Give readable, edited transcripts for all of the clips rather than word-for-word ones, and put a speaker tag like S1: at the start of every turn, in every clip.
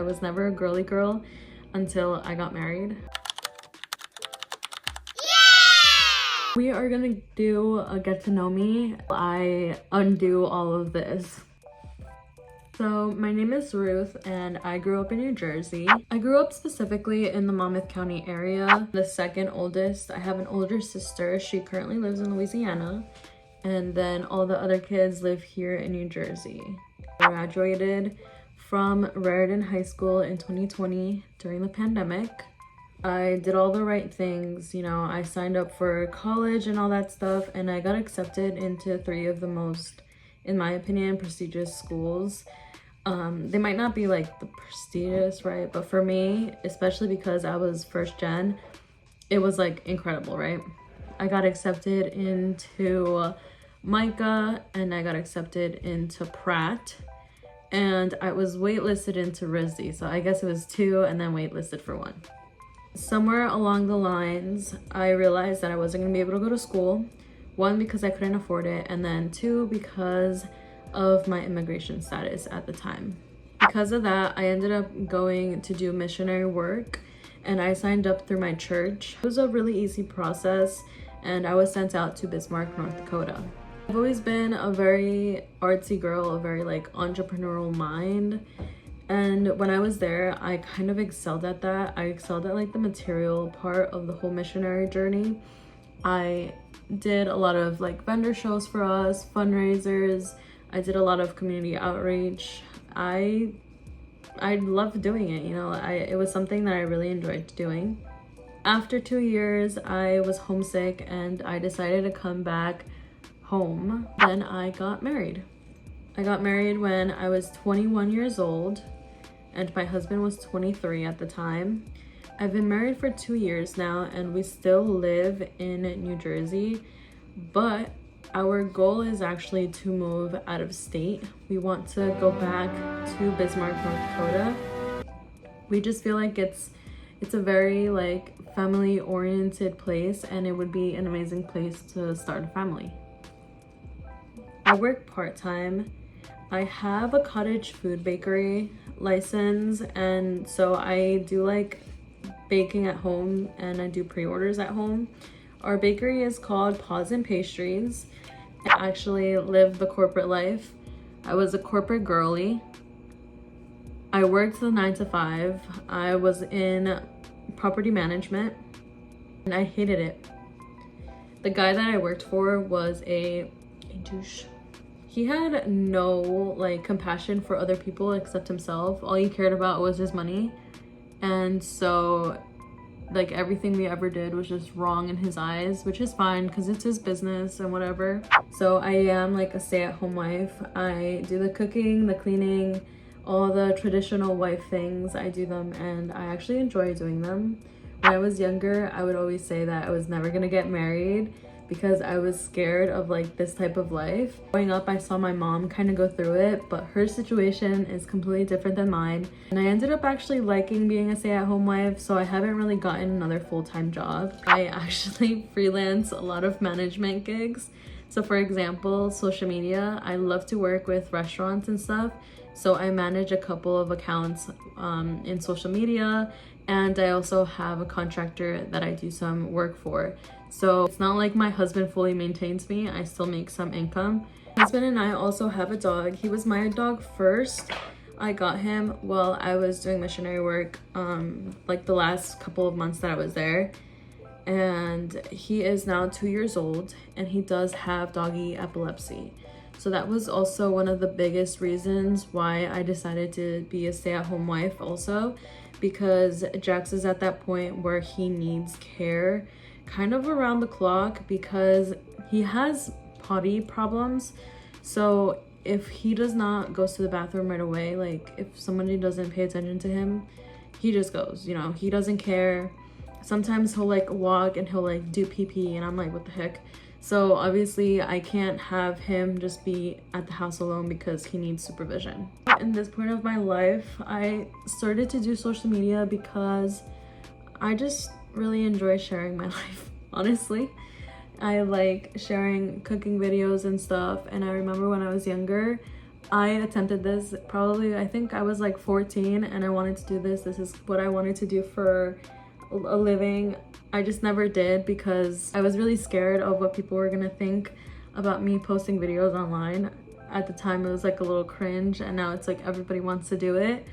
S1: I was never a girly girl until I got married. We are gonna do a get to know me. I undo all of this. So my name is Ruth and I grew up in New Jersey. I grew up specifically in the Monmouth County area. The second oldest. I have an older sister. She currently lives in Louisiana. And then all the other kids live here in New Jersey. I graduated from Raritan High School in 2020 during the pandemic. I did all the right things, you know, I signed up for college and all that stuff, and I got accepted into 3 of the most, in my opinion, prestigious schools. They might not be like the prestigious, right? But for me, especially because I was first gen, it was like incredible, right? I got accepted into Micah and I got accepted into Pratt. And I was waitlisted into RISD, so I guess it was 2 and then waitlisted for 1. Somewhere along the lines, I realized that I wasn't gonna be able to go to school. 1, because I couldn't afford it, and then 2, because of my immigration status at the time. Because of that, I ended up going to do missionary work, and I signed up through my church. It was a really easy process, and I was sent out to Bismarck, North Dakota. I've always been a very artsy girl, a very like entrepreneurial mind. And when I was there, I kind of excelled at that. I excelled at like the material part of the whole missionary journey. I did a lot of like vendor shows for us, fundraisers. I did a lot of community outreach. I loved doing it, you know, it was something that I really enjoyed doing. After 2 years, I was homesick and I decided to come back home. Then I got married. I got married when I was 21 years old. And my husband was 23 at the time. I've been married for 2 years now and we still live in New Jersey, but our goal is actually to move out of state. We want to go back to Bismarck, North Dakota. We just feel like it's a very like family oriented place and it would be an amazing place to start a family. I work part-time. I have a cottage food bakery license, and so I do like baking at home and I do pre-orders at home. Our bakery is called Paws and Pastries. I actually lived the corporate life. I was a corporate girly. I worked the 9 to 5. I was in property management and I hated it. The guy that I worked for was a douche. He had no like compassion for other people except himself. All he cared about was his money. And so like everything we ever did was just wrong in his eyes, which is fine because it's his business and whatever. So I am like a stay-at-home wife. I do the cooking, the cleaning, all the traditional wife things. I do them and I actually enjoy doing them. When I was younger, I would always say that I was never gonna get married because I was scared of like this type of life. Growing up, I saw my mom kind of go through it, but her situation is completely different than mine. And I ended up actually liking being a stay-at-home wife, so I haven't really gotten another full-time job. I actually freelance a lot of management gigs. So for example, social media, I love to work with restaurants and stuff. So I manage a couple of accounts in social media, and I also have a contractor that I do some work for. So it's not like my husband fully maintains me, I still make some income. My husband and I also have a dog. He was my dog first. I got him while I was doing missionary work, like the last couple of months that I was there. And he is now 2 years old and he does have doggy epilepsy. So that was also one of the biggest reasons why I decided to be a stay-at-home wife also, because Jax is at that point where he needs care kind of around the clock because he has potty problems. So if he does not go to the bathroom right away, like if somebody doesn't pay attention to him, he just goes, you know, he doesn't care. Sometimes he'll like walk and he'll like do pee and I'm like, what the heck? So obviously I can't have him just be at the house alone because he needs supervision. In this point of my life, I started to do social media because I just really enjoy sharing my life, honestly. I like sharing cooking videos and stuff, and I remember when I was younger, I attempted this probably, I think I was like 14 and I wanted to do this. This is what I wanted to do for a living. I just never did because I was really scared of what people were gonna think about me posting videos online. At the time it was like a little cringe, and now it's like everybody wants to do it.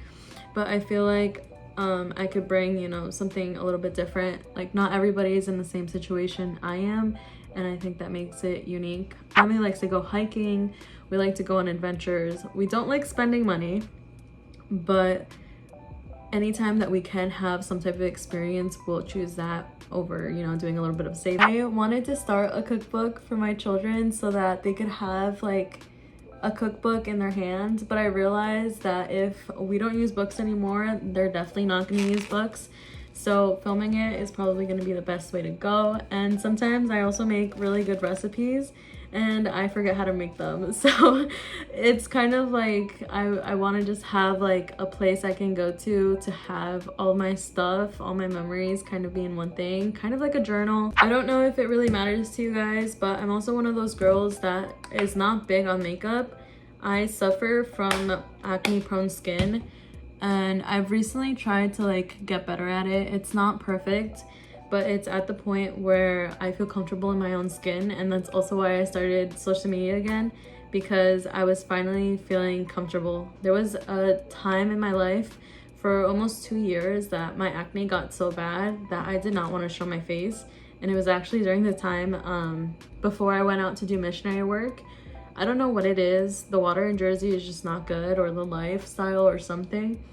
S1: But I feel like I could bring, you know, something a little bit different. Like not everybody's in the same situation I am, and I think that makes it unique. Family likes to go hiking, we like to go on adventures. We don't like spending money, but anytime that we can have some type of experience, we'll choose that over, you know, doing a little bit of saving. I wanted to start a cookbook for my children so that they could have like a cookbook in their hands, but I realized that if we don't use books anymore, they're definitely not going to use books. So filming it is probably going to be the best way to go. And sometimes I also make really good recipes and I forget how to make them. So it's kind of like I want to just have like a place I can go to have all my stuff, all my memories kind of be in one thing, kind of like a journal. I don't know if it really matters to you guys, but I'm also one of those girls that is not big on makeup. I suffer from acne prone skin, and I've recently tried to like get better at it. It's not perfect, but it's at the point where I feel comfortable in my own skin, and that's also why I started social media again, because I was finally feeling comfortable. There was a time in my life for almost 2 years that my acne got so bad that I did not want to show my face, and it was actually during the time before I went out to do missionary work. I don't know what it is, the water in Jersey is just not good, or the lifestyle or something.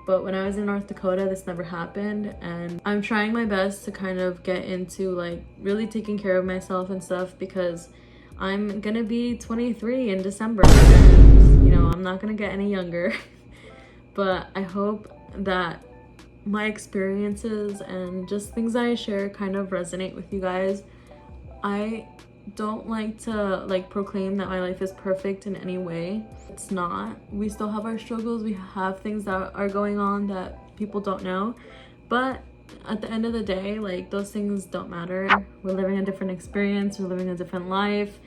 S1: But when I was in North Dakota, this never happened, and I'm trying my best to kind of get into like really taking care of myself and stuff, because I'm gonna be 23 in December, and you know, I'm not gonna get any younger. But I hope that my experiences and just things I share kind of resonate with you guys. I don't like to like proclaim that my life is perfect in any way. It's not. We still have our struggles, we have things that are going on that people don't know, but at the end of the day, like, those things don't matter. We're living a different experience, we're living a different life,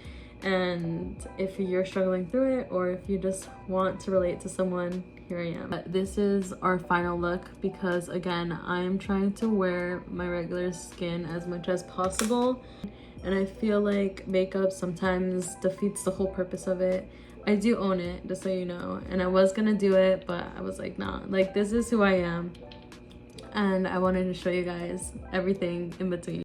S1: and if you're struggling through it, or if you just want to relate to someone, here I am. This is our final look because again, I'm trying to wear my regular skin as much as possible, and I feel like makeup sometimes defeats the whole purpose of it. I do own it, just so you know, and I was gonna do it, but I was like, nah, like, this is who I am, and I wanted to show you guys everything in between.